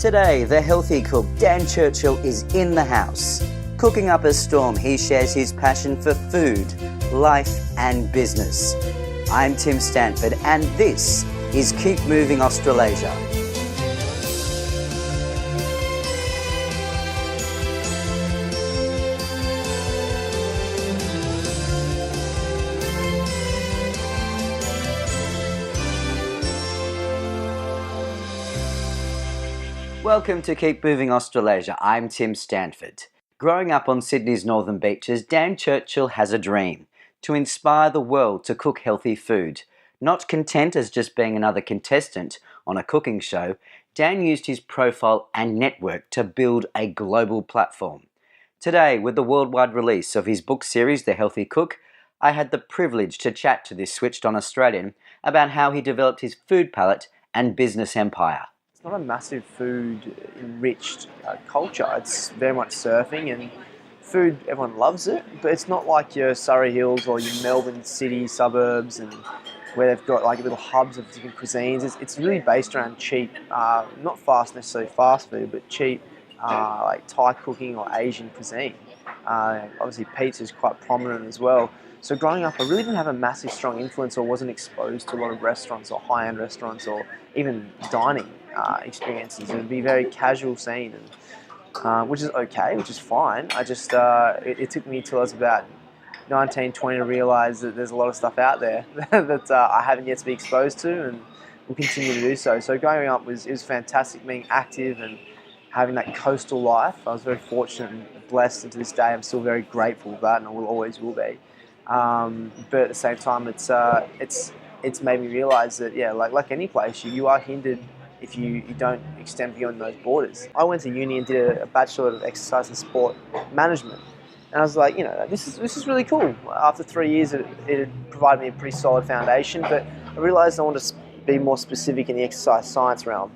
Today, the healthy cook Dan Churchill is in the house. Cooking up a storm, he shares his passion for food, life and business. I'm Tim Stanford and this is Keep Moving Australasia. Welcome to Keep Moving Australasia. I'm Tim Stanford. Growing up on Sydney's northern beaches, Dan Churchill has a dream: to inspire the world to cook healthy food. Not content as just being another contestant on a cooking show, Dan used his profile and network to build a global platform. Today, with the worldwide release of his book series, The Healthy Cook, I had the privilege to chat to this switched-on Australian about how he developed his food palette and business empire. It's not a massive food-enriched culture. It's very much surfing and food, everyone loves it, but it's not like your Surrey Hills or your Melbourne city suburbs and where they've got like little hubs of different cuisines. It's really based around cheap, not necessarily fast food, but cheap like Thai cooking or Asian cuisine. Obviously pizza is quite prominent as well. So growing up, I really didn't have a massive strong influence or wasn't exposed to a lot of restaurants or high-end restaurants or even dining experiences. It would be a very casual scene, and, which is okay, which is fine. I just, it took me till I was about 19, 20 to realise that there's a lot of stuff out there that I haven't yet to be exposed to and will continue to do so. So growing up was fantastic, being active and having that coastal life. I was very fortunate and blessed, and to this day I'm still very grateful for that, and I always will be. But at the same time, it's made me realise that, yeah, like any place, you are hindered if you don't extend beyond those borders. I went to uni and did a Bachelor of Exercise and Sport Management, and I was like, this is really cool. After 3 years, it provided me a pretty solid foundation, but I realised I wanted to be more specific in the exercise science realm,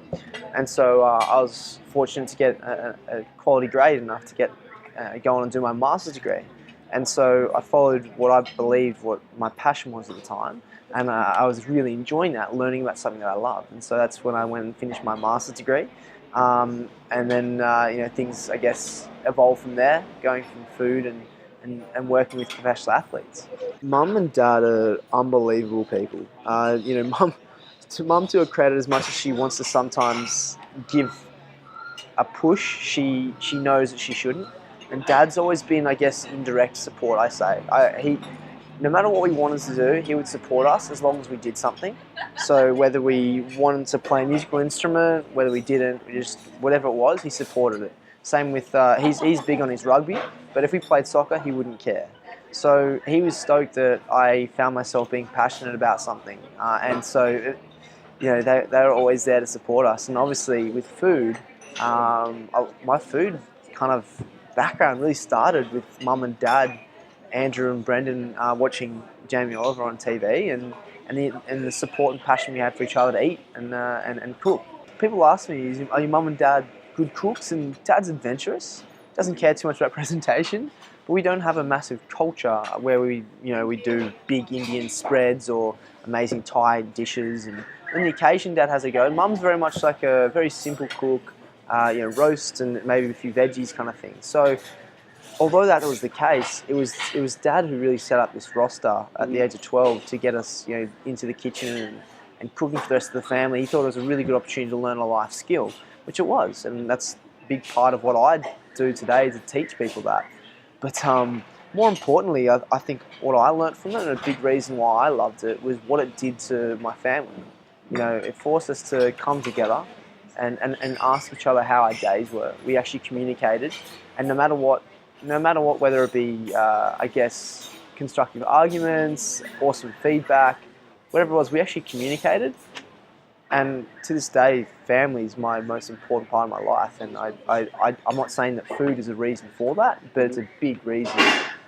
and so I was fortunate to get a quality grade enough to go on and do my master's degree. And so I followed what I believed what my passion was at the time, and I was really enjoying that, learning about something that I loved. And so that's when I went and finished my master's degree. And then things, I guess, evolved from there, going from food and working with professional athletes. Mum and Dad are unbelievable people. Mum to her credit, as much as she wants to sometimes give a push, she knows that she shouldn't. And Dad's always been, I guess, indirect support, I say. No matter what we wanted to do, he would support us as long as we did something. So whether we wanted to play a musical instrument, whether we didn't, whatever it was, he supported it. Same with, he's big on his rugby, but if we played soccer, he wouldn't care. So he was stoked that I found myself being passionate about something. And so, they're always there to support us. And obviously with food, my food kind of background really started with Mum and Dad, Andrew and Brendan, watching Jamie Oliver on TV, and the support and passion we had for each other to eat and cook. People ask me, are your Mum and Dad good cooks? And Dad's adventurous, doesn't care too much about presentation, but we don't have a massive culture where we do big Indian spreads or amazing Thai dishes. And on the occasion, Dad has a go. Mum's very much like a very simple cook. Roast and maybe a few veggies kind of thing. So although that was the case, it was Dad who really set up this roster at the age of 12 to get us into the kitchen and cooking for the rest of the family. He thought it was a really good opportunity to learn a life skill, which it was, and that's a big part of what I do today, to teach people that. But more importantly, I think what I learned from it, and a big reason why I loved it, was what it did to my family. It forced us to come together and ask each other how our days were. We actually communicated, and no matter what, whether it be, constructive arguments, awesome feedback, whatever it was, we actually communicated. And to this day, family is my most important part of my life, and I'm not saying that food is a reason for that, but it's a big reason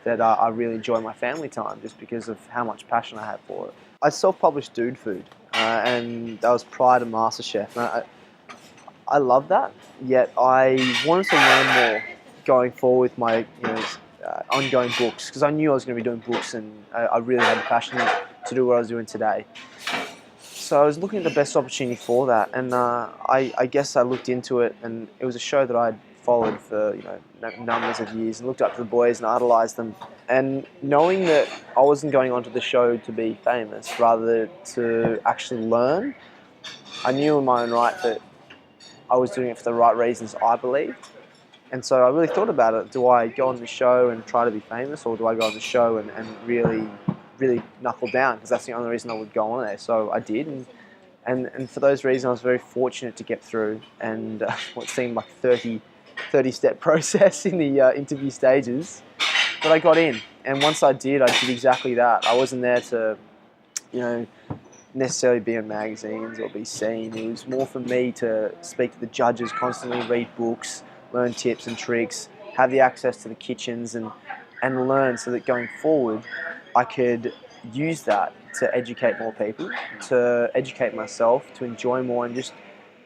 that I really enjoy my family time, just because of how much passion I have for it. I self-published Dude Food, and that was prior to MasterChef. And I love that, yet I wanted to learn more going forward with my ongoing books, because I knew I was going to be doing books, and I really had the passion to do what I was doing today. so I was looking at the best opportunity for that, and I guess I looked into it, and it was a show that I'd followed for numbers of years and looked up to the boys and idolised them. And knowing that I wasn't going onto the show to be famous, rather to actually learn, I knew in my own right that I was doing it for the right reasons, I believed. And so I really thought about it. Do I go on the show and try to be famous, or do I go on the show and really knuckle down? Because that's the only reason I would go on there. So I did. And for those reasons, I was very fortunate to get through. And what seemed like 30-step process in the interview stages. But I got in. And once I did exactly that. I wasn't there to, necessarily be in magazines or be seen. It was more for me to speak to the judges, constantly read books, learn tips and tricks, have the access to the kitchens and learn, so that going forward I could use that to educate more people, to educate myself, to enjoy more, and just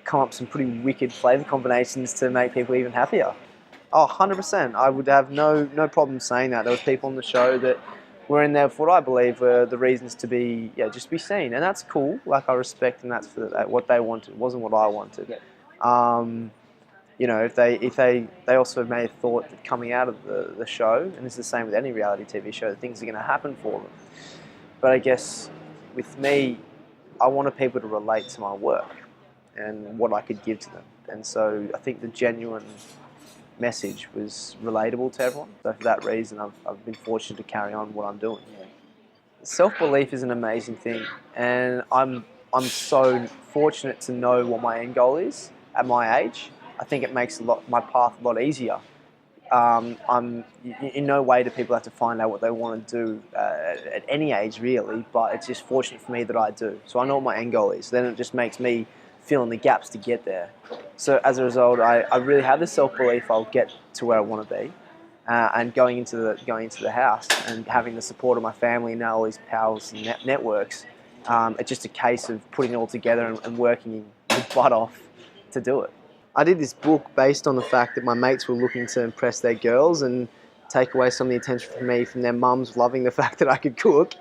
come up with some pretty wicked flavour combinations to make people even happier. Oh, 100%. I would have no problem saying that. There was people on the show that were in there for what I believe were the reasons to be, just be seen. And that's cool. Like, I respect, and that's for what they wanted. It wasn't what I wanted. Yeah. If they also may have thought that coming out of the show, and it's the same with any reality TV show, that things are going to happen for them. But I guess with me, I wanted people to relate to my work and what I could give to them. And so I think the genuine message was relatable to everyone. So for that reason, I've been fortunate to carry on what I'm doing. Yeah. Self-belief is an amazing thing, and I'm so fortunate to know what my end goal is at my age. I think it makes my path a lot easier. I'm in no way do people have to find out what they want to do at any age, really, but it's just fortunate for me that I do. So I know what my end goal is. Then it just makes me fill in the gaps to get there. So as a result, I really have the self-belief I'll get to where I want to be. And going into the house and having the support of my family and now all these pals and networks, it's just a case of putting it all together and working your butt off to do it. I did this book based on the fact that my mates were looking to impress their girls and take away some of the attention from me, from their mums loving the fact that I could cook,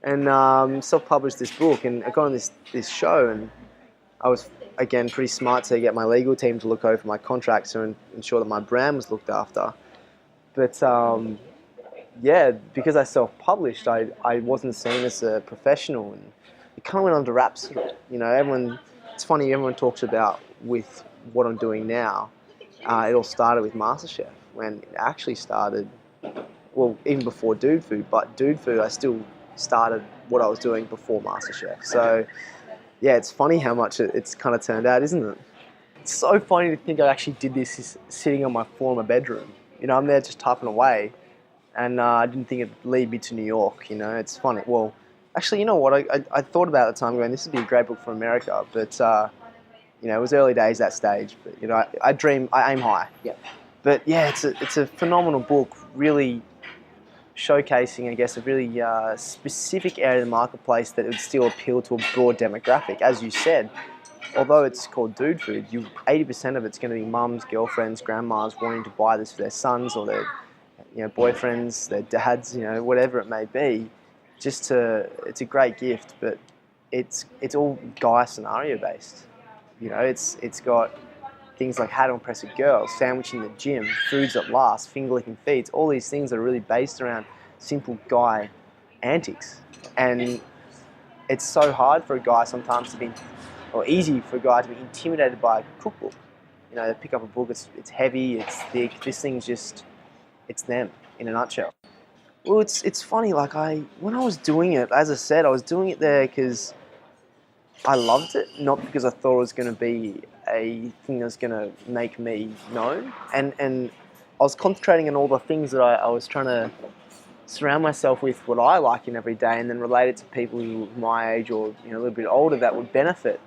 and self-published this book. And I got on this show, and I was, again, pretty smart to get my legal team to look over my contracts and ensure that my brand was looked after. But because I self-published, I wasn't seen as a professional, and it kind of went under wraps. It's funny, everyone talks about with what I'm doing now, it all started with MasterChef, when it actually started, well, even before Dude Food, but Dude Food, I still started what I was doing before MasterChef. So, yeah, it's funny how much it's kind of turned out, isn't it? It's so funny to think I actually did this sitting on my floor in my bedroom. I'm there just typing away, and I didn't think it'd lead me to New York. It's funny. Well, actually, you know what? I thought about it at the time, going, this would be a great book for America, but it was early days, that stage. But I aim high. Yeah. But yeah, it's a phenomenal book, really showcasing, I guess, a really specific area of the marketplace that would still appeal to a broad demographic. As you said, although it's called Dude Food, 80% of it's going to be mums, girlfriends, grandmas wanting to buy this for their sons or their boyfriends, their dads, whatever it may be. It's a great gift, but it's all guy scenario based. It's got things like how to impress a girl, sandwich in the gym, foods that last, finger licking feeds. All these things are really based around simple guy antics, and it's so hard for a guy sometimes to be, or easy for a guy to be intimidated by a cookbook. They pick up a book, it's heavy, it's thick. This thing's just, it's them in a nutshell. Well, it's funny. Like when I was doing it, as I said, I was doing it there because I loved it, not because I thought it was going to be a thing that was going to make me known. And I was concentrating on all the things that I was trying to surround myself with, what I like in every day, and then relate it to people who were my age or a little bit older that would benefit.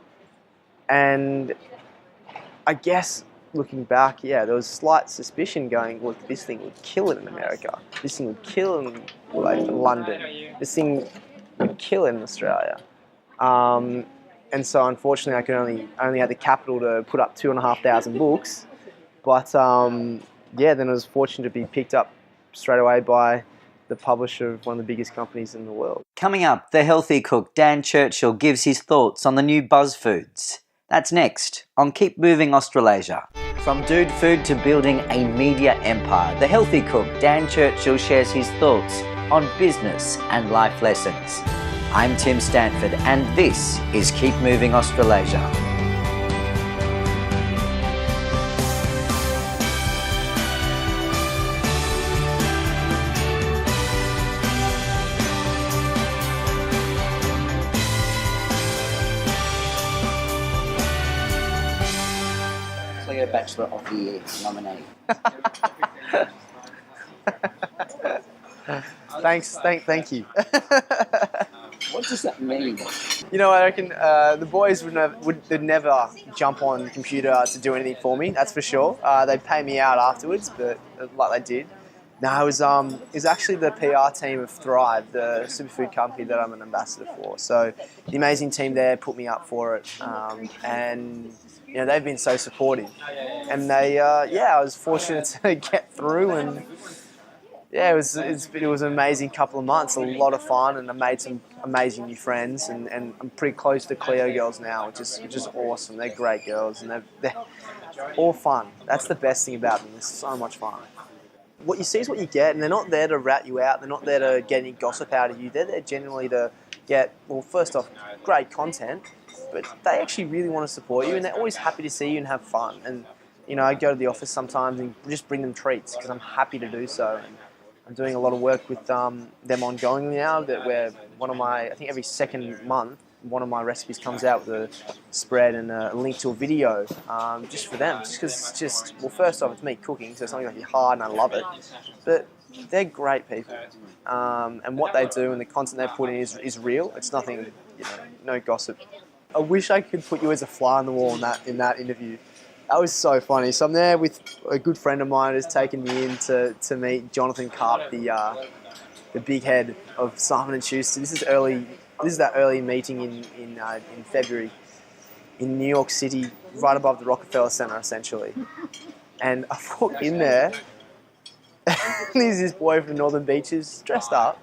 And I guess looking back, there was slight suspicion going, look, this thing would kill it in America. This thing would kill in London. This thing would kill it in Australia. And so unfortunately I only had the capital to put up 2,500 books. But then I was fortunate to be picked up straight away by the publisher of one of the biggest companies in the world. Coming up, the healthy cook Dan Churchill gives his thoughts on the new buzz foods. That's next on Keep Moving Australasia. From dude food to building a media empire, the healthy cook Dan Churchill shares his thoughts on business and life lessons. I'm Tim Stanford and this is Keep Moving Australasia. Clear Bachelor of the Year nominee. Thank you. What does that mean? You know, I reckon the boys would never jump on the computer to do anything for me. That's for sure. They'd pay me out afterwards, but like they did. No, it was actually the PR team of Thrive, the superfood company that I'm an ambassador for. So the amazing team there put me up for it, and you know they've been so supportive. And they, I was fortunate to get through, and yeah, it was an amazing couple of months, a lot of fun, and I made some amazing new friends, and I'm pretty close to Cleo girls now, which is awesome. They're great girls, and they're all fun. That's the best thing about them. It's so much fun. What you see is what you get, and they're not there to rat you out. They're not there to get any gossip out of you. They're there genuinely to get, well, first off, great content, but they actually really want to support you, and they're always happy to see you and have fun. And, you know, I go to the office sometimes and just bring them treats because I'm happy to do so. And I'm doing a lot of work with them ongoingly now, that where I think every second month, one of my recipes comes out with a spread and a link to a video just for them. Just because well, first off, it's me cooking, so it's not going to be hard and I love it. But they're great people. And what they do and the content they put in is real. It's nothing, you know, no gossip. I wish I could put you as a fly on the wall in that interview. That was so funny. So I'm there with a good friend of mine who's taken me in to meet Jonathan Karp, the big head of Simon & Schuster. This is that early meeting in February in New York City, right above the Rockefeller Center, essentially. And I walk in there, and there's this boy from Northern Beaches, dressed up.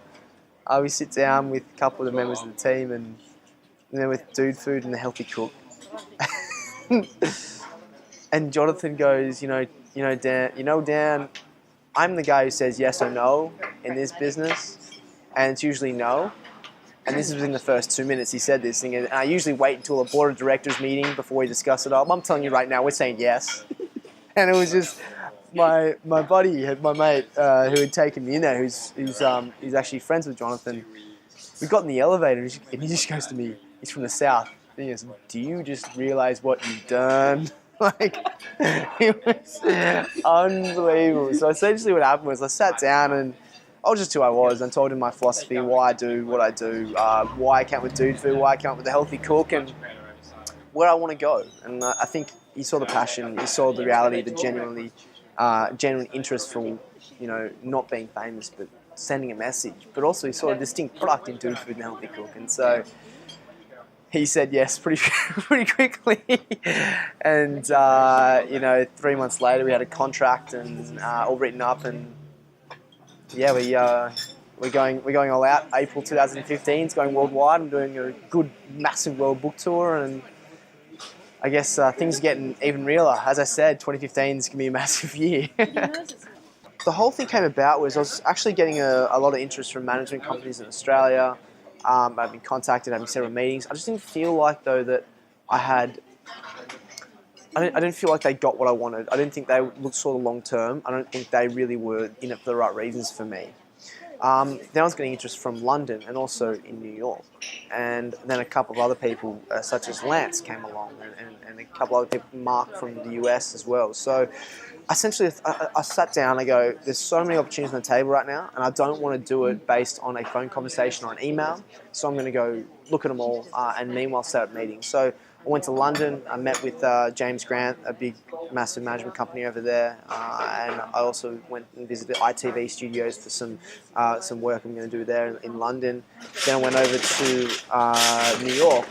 We sit down with a couple of the members of the team, and then with Dude Food and the Healthy Cook. And Jonathan goes, you know, Dan, I'm the guy who says yes or no in this business, and it's usually no. And this was in the first 2 minutes he said this thing, and I usually wait until a board of directors meeting before we discuss it all. I'm telling you right now, we're saying yes. And it was just my buddy, my mate, who had taken me in there, who's actually friends with Jonathan. We got in the elevator, and he just goes to me. He's from the south. And he goes, "Do you just realise what you've done?" Like, it was unbelievable. So essentially what happened was I sat down and I was just who I was and told him my philosophy, why I do what I do, why I came with Dude Food, why I came up with the Healthy Cook, and where I want to go. And I think he saw the passion, he saw the reality, the genuine interest for, you know, not being famous but sending a message. But also he saw a distinct product in Dude Food and Healthy Cook. And so he said yes pretty quickly. And, 3 months later we had a contract and all written up, and yeah, we're going all out. April 2015, it's going worldwide. I'm doing a good, massive world book tour, and I guess things are getting even realer. As I said, 2015 is going to be a massive year. The whole thing came about was I was actually getting a lot of interest from management companies in Australia. I've been contacted, having several meetings. I just didn't feel like, though, that I didn't feel like they got what I wanted. I didn't think they looked sort of long term. I don't think they really were in it for the right reasons for me. Then I was getting interest from London and also in New York. And then a couple of other people, such as Lance, came along, and a couple other people, Mark from the US as well. So essentially, I sat down and I go, there's so many opportunities on the table right now, and I don't want to do it based on a phone conversation or an email. So I'm going to go look at them all and meanwhile set up meetings. So I went to London, I met with James Grant, a big, massive management company over there, and I also went and visited ITV studios for some work I'm going to do there in London. Then I went over to New York,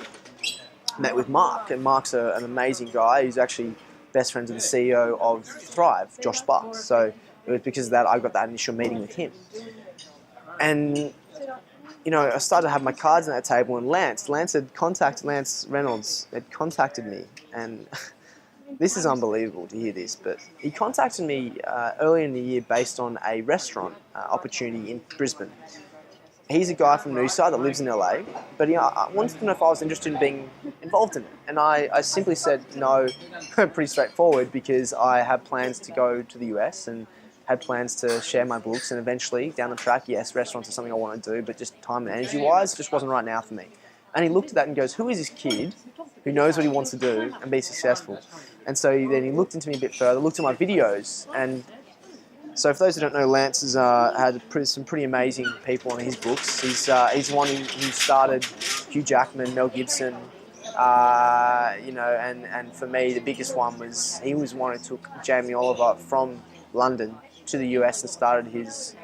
met with Mark, and Mark's an amazing guy. He's actually best friends with the CEO of Thrive, Josh Sparks. So it was because of that I got that initial meeting with him. And, I started to have my cards on that table, and Lance Reynolds had contacted me. And this is unbelievable to hear this, but he contacted me earlier in the year based on a restaurant opportunity in Brisbane. He's a guy from Noosa that lives in LA, but I wanted to know if I was interested in being involved in it. And I simply said no, pretty straightforward, because I have plans to go to the US and had plans to share my books, and eventually down the track, yes, restaurants are something I want to do, but just time and energy-wise, just wasn't right now for me. And he looked at that and goes, who is this kid who knows what he wants to do and be successful? And so then he looked into me a bit further, looked at my videos, and so for those who don't know, Lance has had some pretty amazing people on his books. He's the one who started Hugh Jackman, Mel Gibson, and for me the biggest one was he was one who took Jamie Oliver from London to the US and started his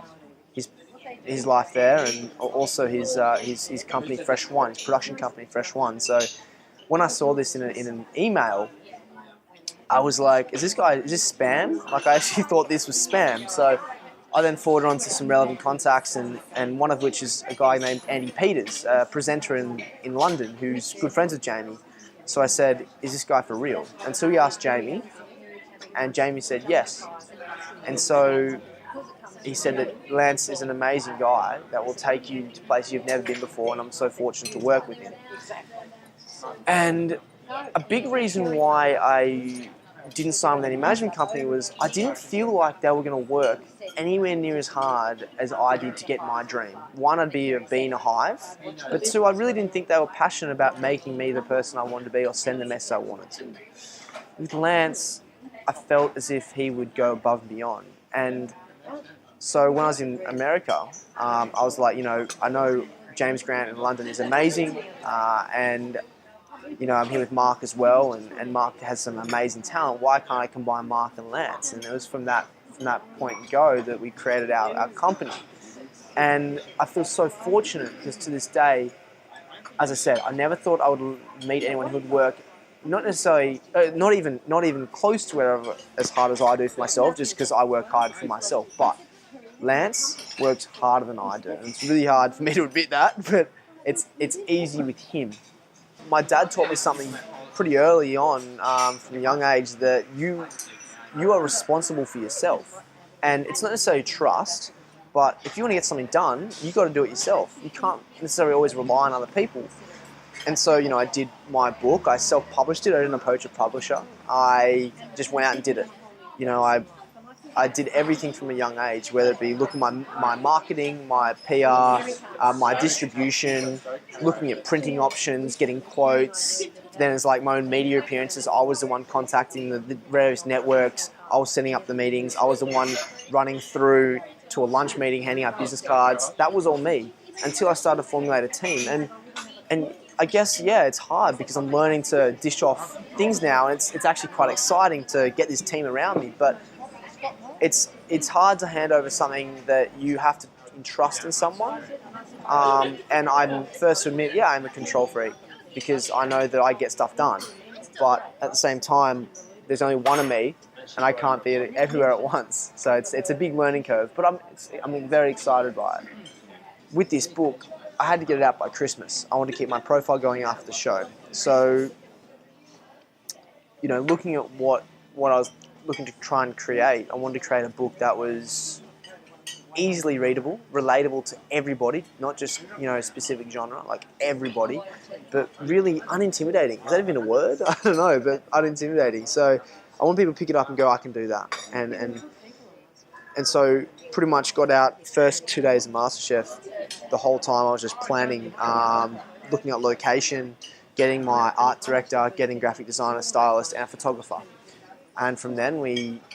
life there, and also his company Fresh One, his production company Fresh One. So when I saw this in an email, I was like, is this spam? Like, I actually thought this was spam. So I then forwarded on to some relevant contacts, and one of which is a guy named Andy Peters, a presenter in London who's good friends with Jamie. So I said, is this guy for real? And so he asked Jamie, and Jamie said yes. And so he said that Lance is an amazing guy that will take you to places you've never been before, and I'm so fortunate to work with him. And a big reason why I didn't sign with any management company was I didn't feel like they were going to work anywhere near as hard as I did to get my dream. One, I'd be in a hive, but two, I really didn't think they were passionate about making me the person I wanted to be or send the message I wanted to. With Lance, I felt as if he would go above and beyond. And so when I was in America, I was like, I know James Grant in London is amazing, and I'm here with Mark as well, and Mark has some amazing talent. Why can't I combine Mark and Lance? And it was from that point go that we created our company. And I feel so fortunate because to this day, as I said, I never thought I would meet anyone who would work not necessarily, not even close to whatever as hard as I do for myself, just because I work hard for myself. But Lance works harder than I do, and it's really hard for me to admit that, but it's easy with him. My dad taught me something pretty early on from a young age, that you are responsible for yourself. And it's not necessarily trust, but if you want to get something done, you've got to do it yourself. You can't necessarily always rely on other people. And so, I did my book. I self-published it. I didn't approach a publisher. I just went out and did it. I did everything from a young age, whether it be looking at my marketing, my PR, my distribution, looking at printing options, getting quotes. Then it's like my own media appearances. I was the one contacting the various networks. I was setting up the meetings. I was the one running through to a lunch meeting, handing out business cards. That was all me until I started to formulate a team. And I guess, it's hard because I'm learning to dish off things now. And it's actually quite exciting to get this team around me. But it's hard to hand over something that you have to entrust in someone. And I'm first to admit, I'm a control freak because I know that I get stuff done. But at the same time, there's only one of me, and I can't be everywhere at once. So it's a big learning curve. But I'm very excited by it. With this book, I had to get it out by Christmas. I wanted to keep my profile going after the show. So, looking at what I was looking to try and create, I wanted to create a book that was easily readable, relatable to everybody, not just, a specific genre, like everybody, but really unintimidating. Is that even a word? I don't know, but unintimidating. So I want people to pick it up and go, I can do that. And so pretty much got out first 2 days of MasterChef. The whole time I was just planning, looking at location, getting my art director, getting graphic designer, stylist, and a photographer. And from then,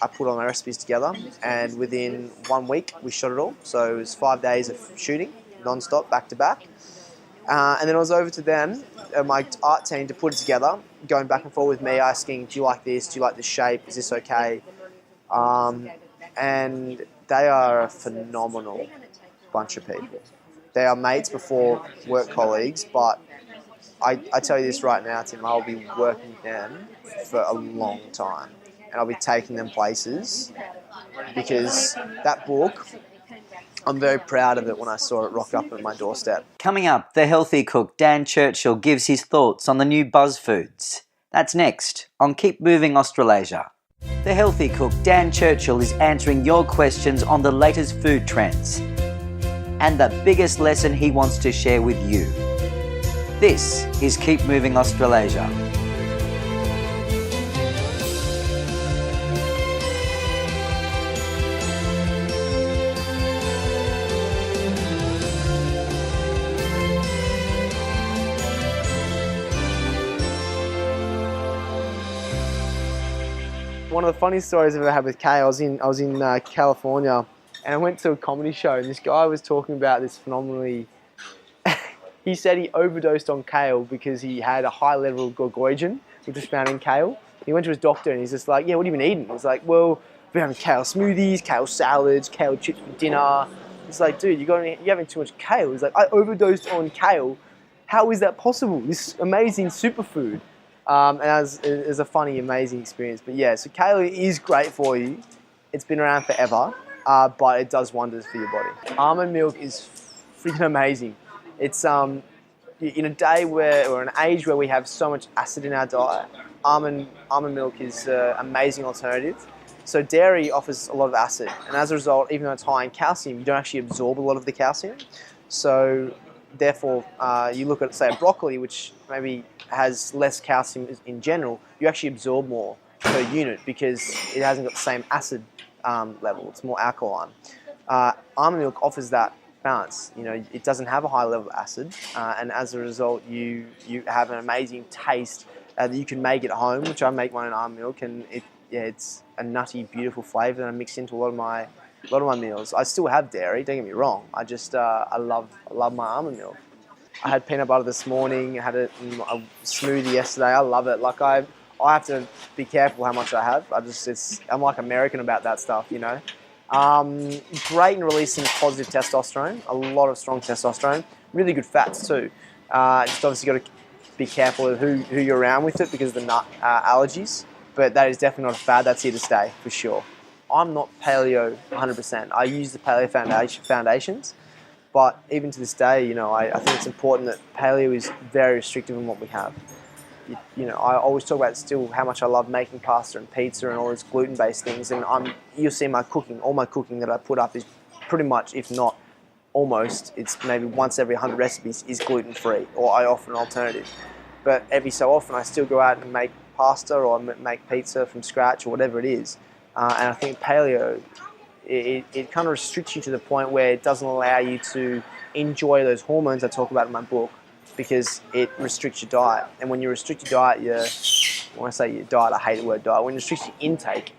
I put all my recipes together, and within 1 week, we shot it all. So it was 5 days of shooting, non-stop, back-to-back. And then I was over to them, my art team, to put it together, going back and forth with me, asking, do you like this? Do you like this shape? Is this okay? And they are a phenomenal bunch of people. They are mates before work colleagues, but I tell you this right now, Tim, I'll be working with them for a long time. And I'll be taking them places because that book, I'm very proud of it when I saw it rock up at my doorstep. Coming up, the healthy cook Dan Churchill gives his thoughts on the new buzz foods. That's next on Keep Moving Australasia. The healthy cook Dan Churchill is answering your questions on the latest food trends and the biggest lesson he wants to share with you. This is Keep Moving Australasia. One of the funniest stories I've ever had with kale, I was in California, and I went to a comedy show, and this guy was talking about this phenomenally. He said he overdosed on kale because he had a high level of glucogen, which was found in kale. He went to his doctor, and he's just like, "Yeah, what have you been eating?" He's like, "Well, I've been having kale smoothies, kale salads, kale chips for dinner." It's like, "Dude, you're having too much kale." He's like, "I overdosed on kale. How is that possible? This amazing superfood." And it was a funny, amazing experience. But yeah, so kale is great for you. It's been around forever, but it does wonders for your body. Almond milk is freaking amazing. It's in a day or an age where we have so much acid in our diet, almond milk is an amazing alternative. So dairy offers a lot of acid, and as a result, even though it's high in calcium, you don't actually absorb a lot of the calcium. So therefore, you look at, say, broccoli, which maybe has less calcium in general, you actually absorb more per unit because it hasn't got the same acid level. It's more alkaline. Almond milk offers that balance. You know, it doesn't have a high level of acid, and as a result, you have an amazing taste that you can make at home, which I make my own almond milk, and it's a nutty, beautiful flavour that I mix into a lot of my meals. I still have dairy. Don't get me wrong. I love my almond milk. I had peanut butter this morning. I had a smoothie yesterday. I love it. Like I have to be careful how much I have. I'm like American about that stuff, you know. Great in releasing positive testosterone. A lot of strong testosterone. Really good fats too. Just obviously got to be careful of who you're around with it because of the nut allergies. But that is definitely not a fad. That's here to stay for sure. I'm not paleo 100%. I use the paleo foundations. But even to this day, you know, I think it's important that paleo is very restrictive in what we have. You know, I always talk about still how much I love making pasta and pizza and all these gluten-based things. And you'll see my cooking, all my cooking that I put up is pretty much, if not almost, it's maybe once every 100 recipes is gluten-free, or I offer an alternative. But every so often I still go out and make pasta or make pizza from scratch or whatever it is. And I think paleo, it kind of restricts you to the point where it doesn't allow you to enjoy those hormones I talk about in my book because it restricts your diet. And when you restrict your diet, when I say your diet, I hate the word diet. When you restrict your intake,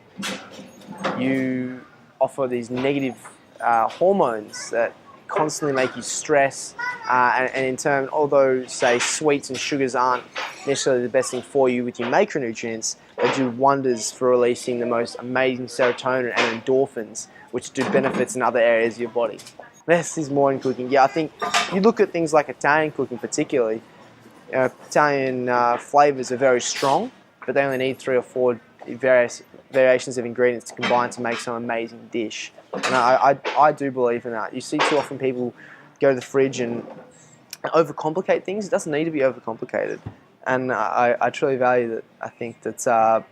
you offer these negative hormones that constantly make you stress. And in turn, although, say, sweets and sugars aren't necessarily the best thing for you with your macronutrients, they do wonders for releasing the most amazing serotonin and endorphins, which do benefits in other areas of your body. Less is more in cooking. Yeah, I think you look at things like Italian cooking particularly, Italian flavours are very strong, but they only need 3 or 4 various variations of ingredients to combine to make some amazing dish. And I do believe in that. You see too often people go to the fridge and overcomplicate things. It doesn't need to be overcomplicated. And I truly value that. I think that,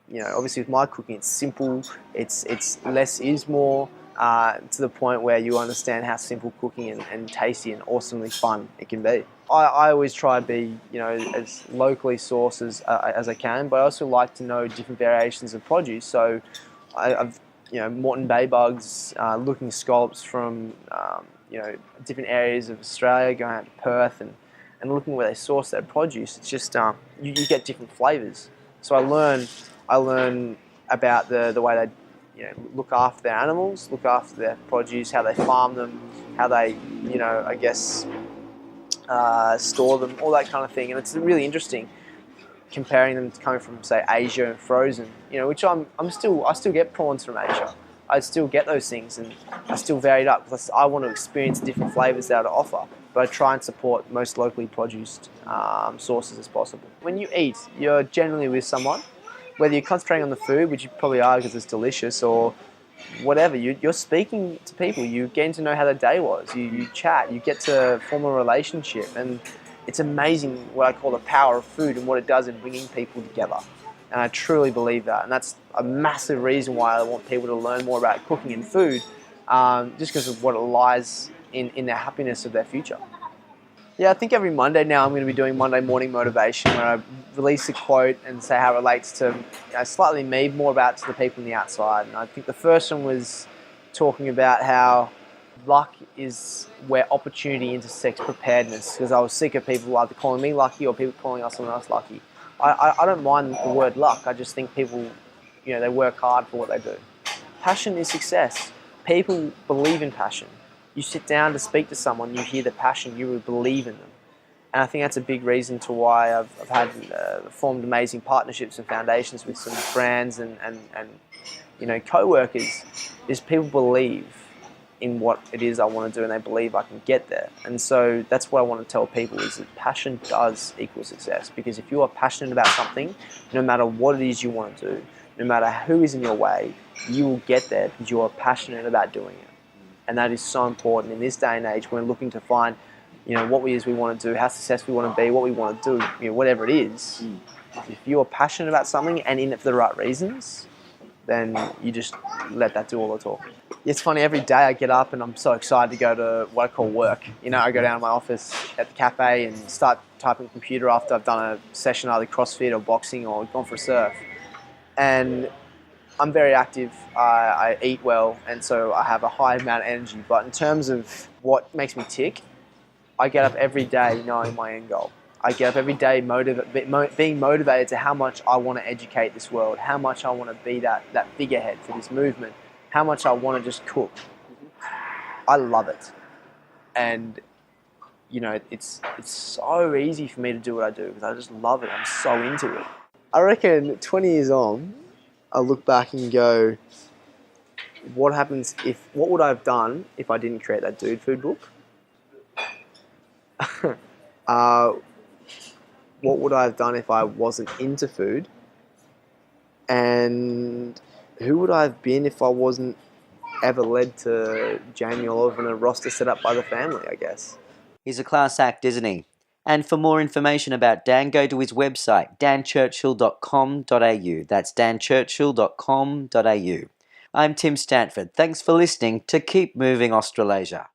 you know, obviously with my cooking, it's simple. It's less is more, to the point where you understand how simple cooking and tasty and awesomely fun it can be. I always try to be, you know, as locally sourced as I can, but I also like to know different variations of produce. So I've, you know, Moreton Bay bugs, looking scallops from, you know, different areas of Australia, going out to Perth and looking where they source their produce. It's just you get different flavours. So I learn about the way they, you know, look after their animals, look after their produce, how they farm them, how they, you know, I guess store them, all that kind of thing. And it's really interesting comparing them to coming from, say, Asia and frozen, you know, which I still get prawns from Asia. I still get those things and I still vary it up because I want to experience different flavours they have to offer. But I try and support most locally produced sources as possible. When you eat, you're generally with someone, whether you're concentrating on the food, which you probably are because it's delicious, or whatever. You're speaking to people. You're getting to know how their day was. You chat. You get to form a relationship. And it's amazing what I call the power of food and what it does in bringing people together. And I truly believe that. And that's a massive reason why I want people to learn more about cooking and food, just because of what it lies in the happiness of their future. Yeah, I think every Monday now I'm going to be doing Monday morning motivation, where I release a quote and say how it relates to slightly me, more about to the people on the outside. And I think the first one was talking about how luck is where opportunity intersects preparedness, because I was sick of people either calling me lucky or people calling someone else lucky. I don't mind the word luck. I just think people, they work hard for what they do. Passion is success. People believe in passion. You sit down to speak to someone, you hear the passion, you will believe in them. And I think that's a big reason to why I've had formed amazing partnerships and foundations with some brands and co-workers, is people believe in what it is I want to do and they believe I can get there. And so that's what I want to tell people, is that passion does equal success. Because if you are passionate about something, no matter what it is you want to do, no matter who is in your way, you will get there because you are passionate about doing it. And that is so important in this day and age. We're looking to find, what it is we want to do, how successful we want to be, what we want to do, whatever it is. If you are passionate about something and in it for the right reasons, then you just let that do all the talk. It's funny, every day I get up and I'm so excited to go to what I call work. I go down to my office at the cafe and start typing on the computer after I've done a session, either CrossFit or boxing or gone for a surf. And I'm very active, I eat well, and so I have a high amount of energy. But in terms of what makes me tick, I get up every day knowing my end goal. I get up every day being motivated to how much I want to educate this world, how much I want to be that figurehead for this movement, how much I want to just cook. I love it. And, it's so easy for me to do what I do because I just love it. I'm so into it. I reckon 20 years on, I'll look back and go, what would I have done if I didn't create that Dude Food book? What would I have done if I wasn't into food? And who would I have been if I wasn't ever led to Jamie Oliver and a roster set up by the family, I guess? He's a class act, isn't he? And for more information about Dan, go to his website, danchurchill.com.au. That's danchurchill.com.au. I'm Tim Stanford. Thanks for listening to Keep Moving Australasia.